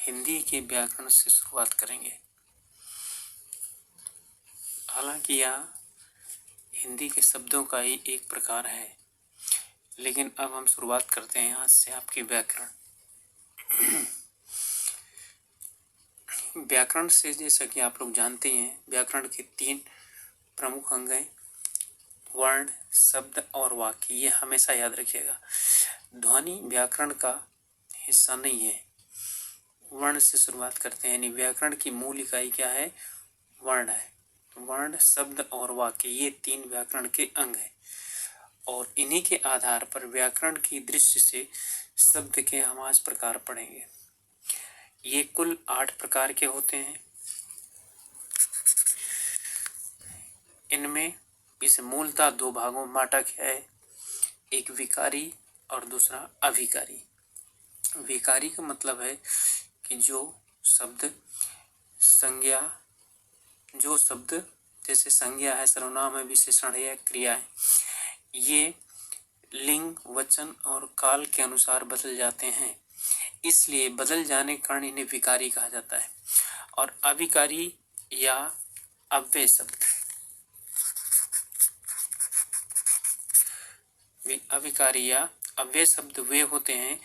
हिंदी के व्याकरण से शुरुआत करेंगे। हालांकि यह हिंदी के शब्दों का ही एक प्रकार है, लेकिन अब हम शुरुआत करते हैं आज से आपके व्याकरण। व्याकरण से, जैसा कि आप लोग जानते हैं, व्याकरण के 3 प्रमुख अंग हैं, वर्ण, शब्द और वाक्य। ये हमेशा याद रखिएगा। ध्वनि व्याकरण का हिस्सा नहीं है। वर्ण से शुरुआत करते हैं, यानी व्याकरण की मूल इकाई क्या है? वर्ण है। वर्ण, शब्द और वाक्य, ये 3 व्याकरण के अंग हैं और इन्हीं के आधार पर व्याकरण की दृष्टि से शब्द के हम आज प्रकार पढ़ेंगे। ये कुल 8 प्रकार के होते हैं। इनमें इसे मूलतः 2 भागों में बांटा गया है, एक विकारी और दूसरा अभिकारी। विकारी का मतलब है कि जो शब्द जैसे संज्ञा है, सर्वनाम है, विशेषण है, क्रिया है, ये लिंग, वचन और काल के अनुसार बदल जाते हैं, इसलिए बदल जाने के कारण इन्हें विकारी कहा जाता है। और अविकारी या अव्यय शब्द, अविकारी या अव्यय शब्द वे होते हैं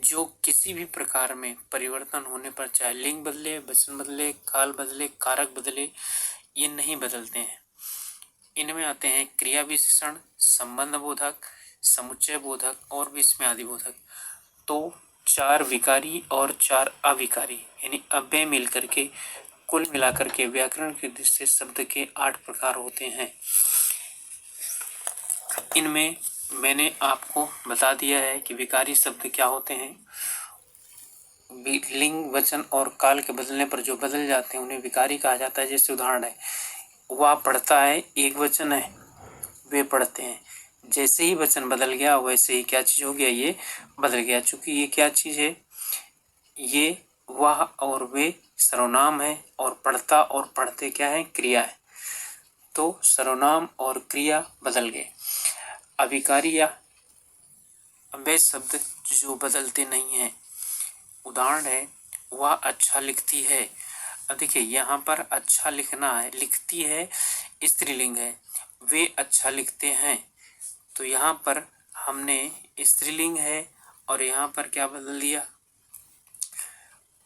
जो किसी भी प्रकार में परिवर्तन होने पर, चाहे लिंग बदले, वचन बदले, काल बदले, कारक बदले, ये नहीं बदलते हैं। इनमें आते हैं क्रिया विशेषण, संबंध बोधक, समुच्चय बोधक और विस्मयादि बोधक। तो 4 विकारी और 4 अविकारी, यानी अव्यय मिलकर के कुल मिलाकर के व्याकरण की दृष्टि से शब्द के 8 प्रकार होते हैं। इनमें मैंने आपको बता दिया है कि विकारी शब्द क्या होते हैं। लिंग, वचन और काल के बदलने पर जो बदल जाते हैं उन्हें विकारी कहा जाता है। जैसे उदाहरण है, वह पढ़ता है, एक वचन है, वे पढ़ते हैं। जैसे ही वचन बदल गया वैसे ही क्या चीज हो गया? ये बदल गया। चूंकि ये क्या चीज है? ये वह और वे सर्वनाम है और पढ़ता और पढ़ते क्या है? क्रिया है। तो सर्वनाम और क्रिया बदल गए। अविकारी या अव्यय शब्द जो बदलते नहीं हैं, उदाहरण है, वह अच्छा लिखती है। अब देखिए, यहाँ पर अच्छा लिखना है, लिखती है स्त्रीलिंग है, वे अच्छा लिखते हैं, तो यहाँ पर हमने स्त्रीलिंग है और यहाँ पर क्या बदल दिया?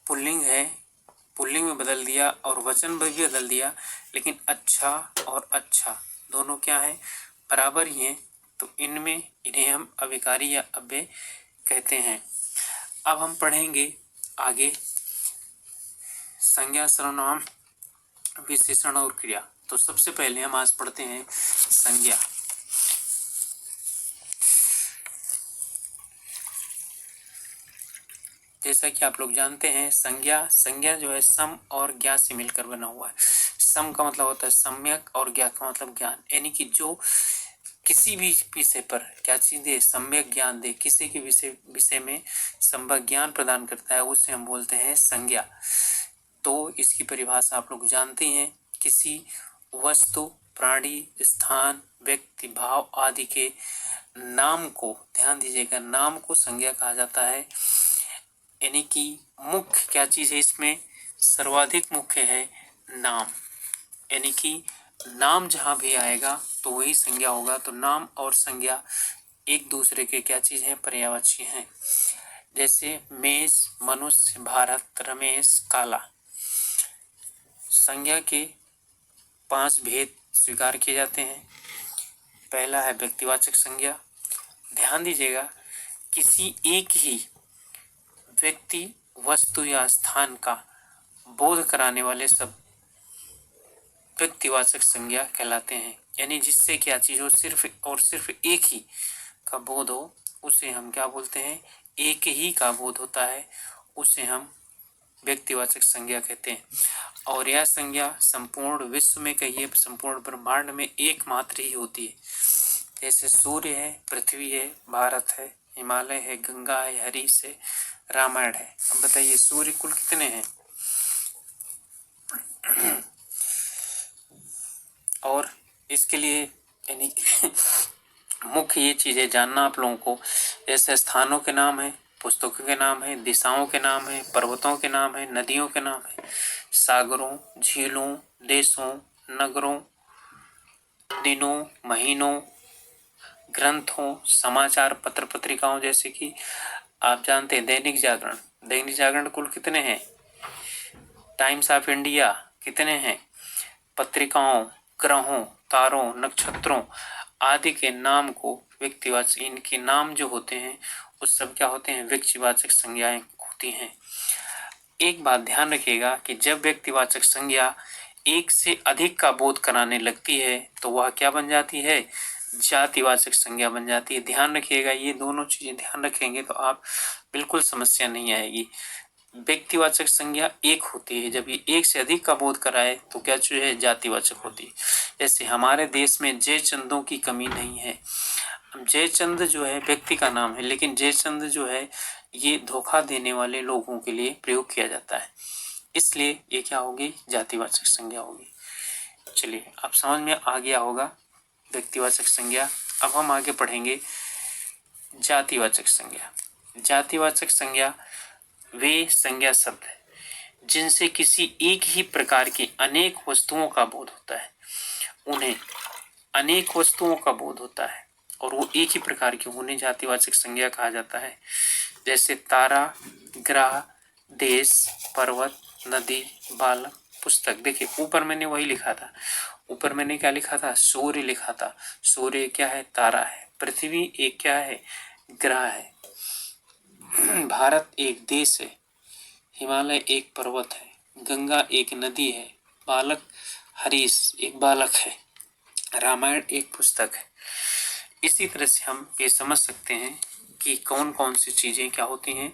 पुल्लिंग है, पुल्लिंग में बदल दिया और वचन भी बदल दिया। लेकिन अच्छा और अच्छा दोनों क्या है? बराबर ही हैं। तो इन्हें हम अविकारी या अव्यय कहते हैं। अब हम पढ़ेंगे आगे संज्ञा, सर्वनाम, विशेषण और क्रिया। तो सबसे पहले हम आज पढ़ते हैं संज्ञा। जैसा कि आप लोग जानते हैं, संज्ञा जो है सम और ज्ञा से मिलकर बना हुआ है। सम का मतलब होता है सम्यक और ज्ञा का मतलब ज्ञान, यानी कि जो किसी भी विषय पर क्या चीज दे? सम्यक ज्ञान दे, किसी के विषय में सम्यक ज्ञान प्रदान करता है, उसे हम बोलते हैं संज्ञा। तो इसकी परिभाषा आप लोग जानते हैं, किसी वस्तु, प्राणी, स्थान, व्यक्ति, भाव आदि के नाम को, ध्यान दीजिएगा, नाम को संज्ञा कहा जाता है। यानी कि मुख्य क्या चीज है इसमें? सर्वाधिक मुख्य है नाम, यानी कि नाम जहां भी आएगा तो वही संज्ञा होगा। तो नाम और संज्ञा एक दूसरे के क्या चीज है? पर्यायवाची हैं। जैसे मेष, मनुष्य, भारत, रमेश, काला। संज्ञा के 5 भेद स्वीकार किए जाते हैं। पहला है व्यक्तिवाचक संज्ञा। ध्यान दीजिएगा, किसी एक ही व्यक्ति, वस्तु या स्थान का बोध कराने वाले शब्द व्यक्तिवाचक संज्ञा कहलाते हैं। यानी जिससे क्या चीज हो, सिर्फ और सिर्फ एक ही का बोध हो, उसे हम क्या बोलते हैं? एक ही का बोध होता है, उसे हम व्यक्तिवाचक संज्ञा कहते हैं। और यह संज्ञा संपूर्ण विश्व में, कहिए संपूर्ण ब्रह्मांड में एकमात्र ही होती है। जैसे सूर्य है, पृथ्वी है, भारत है, हिमालय है, गंगा है, हरीश है, रामायण है। अब बताइए सूर्य कुल कितने हैं? और इसके लिए यानी मुख्य ये चीजें जानना आप लोगों को। ऐसे स्थानों के नाम है, पुस्तकों के नाम है, दिशाओं के नाम है, पर्वतों के नाम है, नदियों के नाम है, सागरों, झीलों, देशों, नगरों, दिनों, महीनों, ग्रंथों, समाचार पत्र पत्रिकाओं, जैसे कि आप जानते हैं दैनिक जागरण कुल कितने हैं? टाइम्स ऑफ इंडिया कितने हैं? पत्रिकाओं, ग्रहों, तारों, नक्षत्रों आदि के नाम को व्यक्तिवाचक, इनके नाम जो होते हैं उस सब क्या होते हैं? व्यक्तिवाचक संज्ञाएं होती हैं। एक बात ध्यान रखिएगा कि जब व्यक्तिवाचक संज्ञा एक से अधिक का बोध कराने लगती है तो वह क्या बन जाती है? जातिवाचक संज्ञा बन जाती है। ध्यान रखिएगा, ये दोनों चीजें ध्यान रखेंगे तो आप बिल्कुल समस्या नहीं आएगी। व्यक्तिवाचक संज्ञा एक होती है, जब ये एक से अधिक का बोध कराए तो क्या जो है? जातिवाचक होती है। जैसे हमारे देश में जयचंदों की कमी नहीं है। जयचंद जो है व्यक्ति का नाम है, लेकिन जयचंद जो है ये धोखा देने वाले लोगों के लिए प्रयोग किया जाता है, इसलिए ये क्या होगी? जातिवाचक संज्ञा होगी। चलिए, अब समझ में आ गया होगा व्यक्तिवाचक संज्ञा। अब हम आगे पढ़ेंगे जातिवाचक संज्ञा। जातिवाचक संज्ञा वे संज्ञा शब्द है जिनसे किसी एक ही प्रकार की अनेक वस्तुओं का बोध होता है। उन्हें अनेक वस्तुओं का बोध होता है और वो एक ही प्रकार की, उन्हें जातिवाचक संज्ञा कहा जाता है। जैसे तारा, ग्रह, देश, पर्वत, नदी, बालक, पुस्तक। देखिए ऊपर मैंने वही लिखा था, ऊपर मैंने क्या लिखा था? सूर्य लिखा था। सूर्य क्या है? तारा है। पृथ्वी एक क्या है? ग्रह है। भारत एक देश है। हिमालय एक पर्वत है। गंगा एक नदी है। बालक हरीश एक बालक है। रामायण एक पुस्तक है। इसी तरह से हम ये समझ सकते हैं कि कौन कौन सी चीजें क्या होती हैं?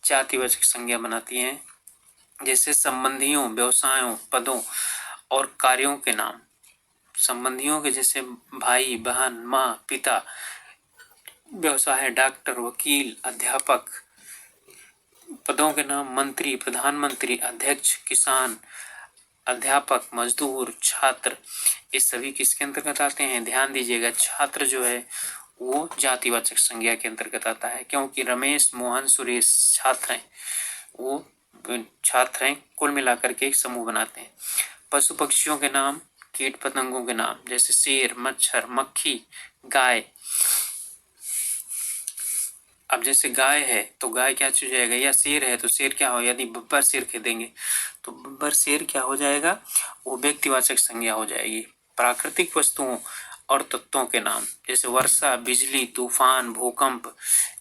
जातिवाचक संज्ञा बनाती हैं। जैसे संबंधियों, व्यवसायों, पदों और कार्यों के नाम। संबंधियों के जैसे भाई, बहन, माँ, पिता। व्यवसाय है डॉक्टर, वकील, अध्यापक। पदों के नाम मंत्री, प्रधानमंत्री, अध्यक्ष, किसान, अध्यापक, मजदूर, छात्र। ये सभी किसके अंतर्गत आते हैं? ध्यान दीजिएगा, छात्र जो है वो जातिवाचक संज्ञा के अंतर्गत आता है, क्योंकि रमेश, मोहन, सुरेश छात्र हैं, वो छात्र हैं, कुल मिलाकर के एक समूह बनाते हैं। पशु पक्षियों के नाम, कीट पतंगों के नाम, जैसे शेर, मच्छर, मक्खी, गाय। अब जैसे गाय है तो गाय क्या हो जाएगा? या शेर है तो शेर क्या हो? यदि बब्बर शेर कह देंगे तो बब्बर शेर क्या हो जाएगा? वो व्यक्तिवाचक संज्ञा हो जाएगी। प्राकृतिक वस्तुओं और तत्वों के नाम, जैसे वर्षा, बिजली, तूफान, भूकंप,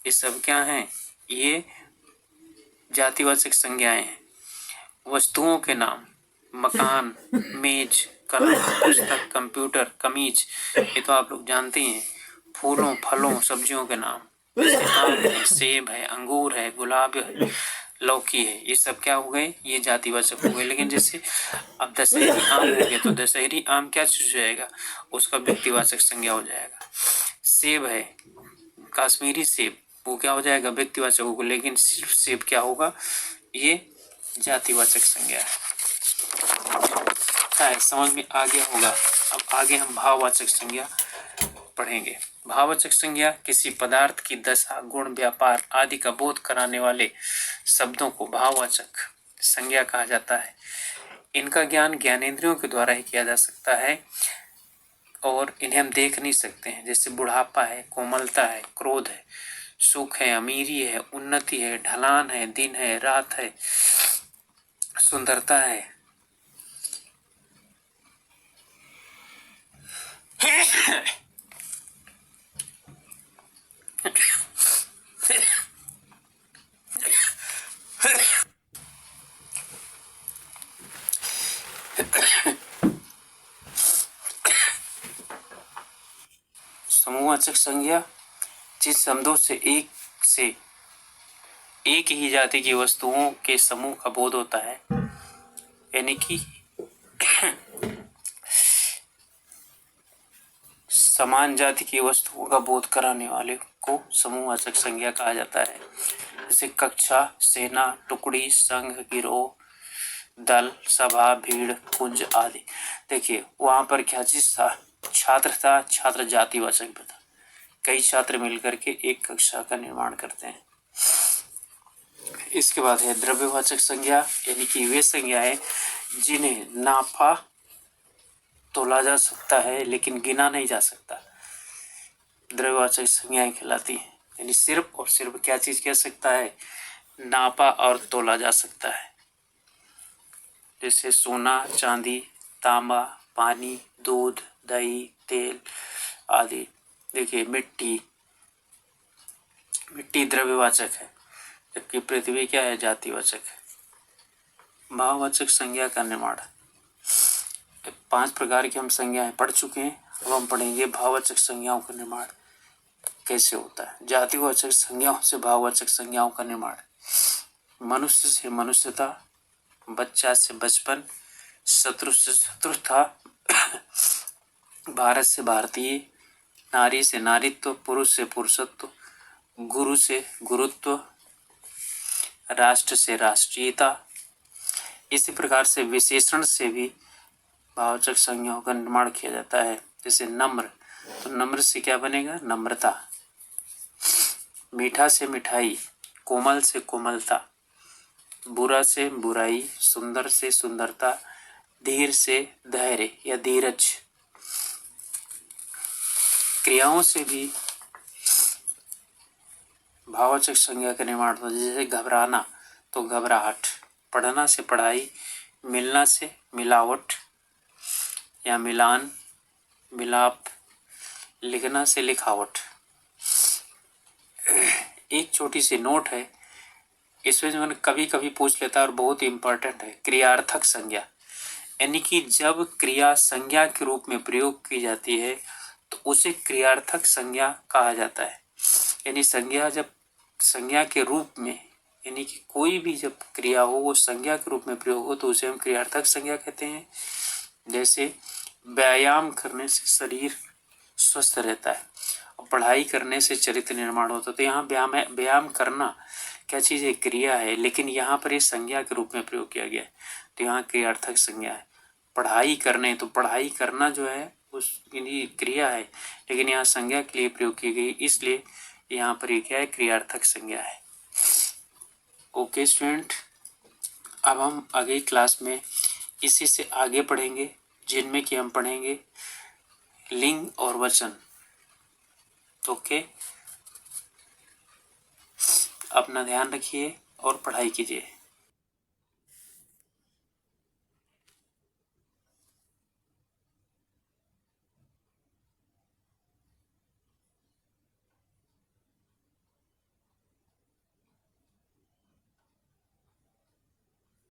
ये सब क्या हैं? ये जातिवाचक संज्ञाएं हैं। वस्तुओं के नाम, मकान, मेज, कलम, पुस्तक, कंप्यूटर, कमीज, ये तो आप लोग जानते हैं। फूलों, फलों, सब्जियों के नाम, जैसे आम है, सेब है, अंगूर है, गुलाब है, लौकी है, ये सब क्या हो गए? ये जातिवाचक हो गए। लेकिन जैसे अब दशहरी आम हो गया तो दशहरी आम क्या चीज हो जाएगा? उसका व्यक्तिवाचक संज्ञा हो जाएगा। सेब है, कश्मीरी सेब, वो क्या हो जाएगा? व्यक्तिवाचक होगा। लेकिन सिर्फ सेब क्या होगा? ये जातिवाचक संज्ञा है। समझ में आ गया होगा। अब आगे हम भाववाचक संज्ञा पढ़ेंगे। भाववाचक संज्ञा किसी पदार्थ की दशा, गुण, व्यापार आदि का बोध कराने वाले शब्दों को भाववाचक संज्ञा कहा जाता है। इनका ज्ञान ज्ञानेंद्रियों के द्वारा ही किया जा सकता है और इन्हें हम देख नहीं सकते हैं। जैसे बुढ़ापा है, कोमलता है, क्रोध है, सुख है, अमीरी है, उन्नति है, ढलान है, दिन है, रात है, सुंदरता है। समूहवाचक संज्ञा जिस शब्दों से एक ही जाति की वस्तुओं के समूह का बोध होता है, यानी कि समान जाति की वस्तुओं का बोध कराने वाले को समूहवाचक संज्ञा कहा जाता है। जैसे कक्षा, सेना, टुकड़ी, संघ, गिरोह, दल, सभा, भीड़, कुंज आदि। देखिए वहां पर क्या चीज था? छात्र था। छात्र जातिवाचक भी था। कई छात्र मिलकर के एक कक्षा का निर्माण करते हैं। इसके बाद है द्रव्यवाचक संज्ञा, यानी कि वे संज्ञाएं जिन्हें नापा तोला जा सकता है लेकिन गिना नहीं जा सकता, द्रव्यवाचक संज्ञाएं कहलाती हैं। यानी सिर्फ और सिर्फ क्या चीज कह सकता है, नापा और तोला जा सकता है। जैसे सोना, चांदी, तांबा, पानी, दूध, दही, तेल आदि। देखिए मिट्टी द्रव्यवाचक है, जबकि पृथ्वी क्या है, जातिवाचक है। भाववाचक संज्ञा का निर्माण, 5 प्रकार की हम संज्ञाएं पढ़ चुके हैं। अब हम पढ़ेंगे भाववाचक संज्ञाओं का निर्माण कैसे होता है। जातिवाचक संज्ञाओं से भाववाचक संज्ञाओं का निर्माण, मनुष्य से मनुष्यता, बच्चा से बचपन, शत्रु से शत्रुता, भारत से भारतीय, नारी से नारीत्व, पुरुष से पुरुषत्व, गुरु से गुरुत्व, राष्ट्र से राष्ट्रीयता। इसी प्रकार से विशेषण से भी भाववाचक संज्ञाओं का निर्माण किया जाता है। जैसे नम्र, तो नम्र से क्या बनेगा, नम्रता। मीठा से मिठाई, कोमल से कोमलता, बुरा से बुराई, सुंदर से सुंदरता, धीर से धैर्य या धीरज। क्रियाओं से भी भाववाचक संज्ञा का निर्माण होता है। जैसे घबराना तो घबराहट, पढ़ना से पढ़ाई, मिलना से मिलावट या मिलान, मिलाप, लिखना से लिखावट। एक छोटी सी नोट है, इसमें जो कभी कभी पूछ लेता है और बहुत इम्पोर्टेंट है, क्रियार्थक संज्ञा। यानी कि जब क्रिया संज्ञा के रूप में प्रयोग की जाती है तो उसे क्रियार्थक संज्ञा कहा जाता है। यानी संज्ञा जब संज्ञा के रूप में, यानी कि कोई भी जब क्रिया हो वो संज्ञा के रूप में प्रयोग हो तो उसे हम क्रियार्थक संज्ञा कहते हैं। जैसे व्यायाम करने से शरीर स्वस्थ रहता है और पढ़ाई करने से चरित्र निर्माण होता है। तो यहाँ व्यायाम करना क्या चीज़ है, क्रिया है, लेकिन यहाँ पर ये संज्ञा के रूप में प्रयोग किया गया है, तो यहाँ क्रियार्थक संज्ञा है। पढ़ाई करने, तो पढ़ाई करना जो है उसके लिए क्रिया है, लेकिन यहाँ संज्ञा के लिए प्रयोग की गई, इसलिए यहाँ पर ये क्या है, क्रियार्थक संज्ञा है। ओके स्टूडेंट, अब हम अगली क्लास में इसी से आगे पढ़ेंगे, जिनमें कि हम पढ़ेंगे लिंग और वचन। ओके, अपना ध्यान रखिए और पढ़ाई कीजिए।